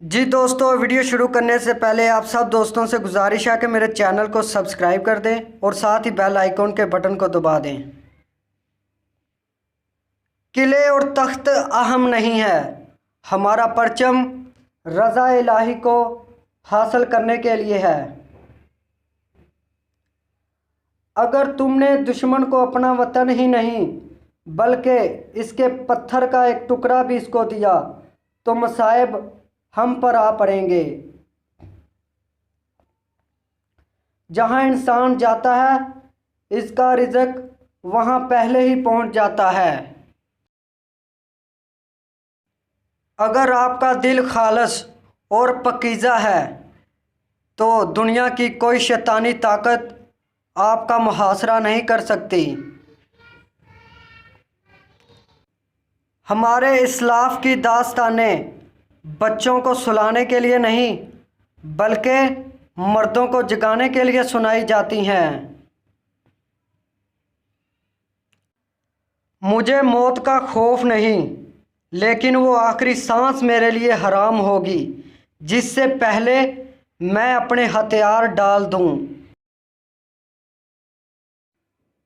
جی دوستو، ویڈیو شروع کرنے سے پہلے آپ سب دوستوں سے گزارش ہے کہ میرے چینل کو سبسکرائب کر دیں اور ساتھ ہی بیل آئیکن کے بٹن کو دبا دیں۔ قلعے اور تخت اہم نہیں ہے، ہمارا پرچم رضا الہی کو حاصل کرنے کے لیے ہے۔ اگر تم نے دشمن کو اپنا وطن ہی نہیں بلکہ اس کے پتھر کا ایک ٹکڑا بھی اس کو دیا تو مصائب ہم پر آ پڑیں گے۔ جہاں انسان جاتا ہے اس کا رزق وہاں پہلے ہی پہنچ جاتا ہے۔ اگر آپ کا دل خالص اور پاکیزہ ہے تو دنیا کی کوئی شیطانی طاقت آپ کا محاصرہ نہیں کر سکتی۔ ہمارے اسلاف کی داستانیں بچوں کو سلانے کے لیے نہیں بلکہ مردوں کو جگانے کے لیے سنائی جاتی ہیں۔ مجھے موت کا خوف نہیں، لیکن وہ آخری سانس میرے لیے حرام ہوگی جس سے پہلے میں اپنے ہتھیار ڈال دوں۔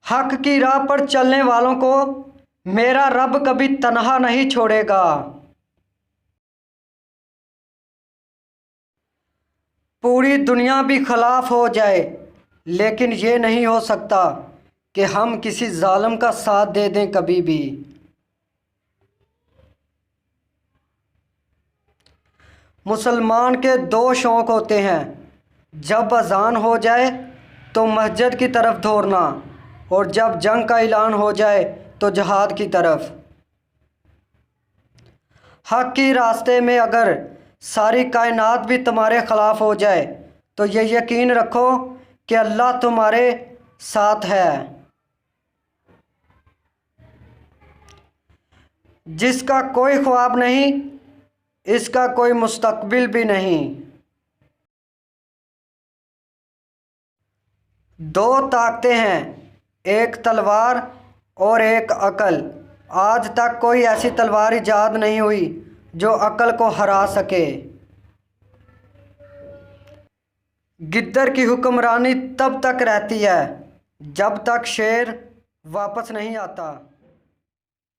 حق کی راہ پر چلنے والوں کو میرا رب کبھی تنہا نہیں چھوڑے گا۔ پوری دنیا بھی خلاف ہو جائے لیکن یہ نہیں ہو سکتا کہ ہم کسی ظالم کا ساتھ دے دیں کبھی بھی۔ مسلمان کے دو شوق ہوتے ہیں، جب اذان ہو جائے تو مسجد کی طرف دوڑنا اور جب جنگ کا اعلان ہو جائے تو جہاد کی طرف۔ حق کی راستے میں اگر ساری کائنات بھی تمہارے خلاف ہو جائے تو یہ یقین رکھو کہ اللہ تمہارے ساتھ ہے۔ جس کا کوئی خواب نہیں اس کا کوئی مستقبل بھی نہیں۔ دو طاقتیں ہیں، ایک تلوار اور ایک عقل۔ آج تک کوئی ایسی تلوار ایجاد نہیں ہوئی جو عقل کو ہرا سکے۔ گدر کی حکمرانی تب تک رہتی ہے جب تک شیر واپس نہیں آتا۔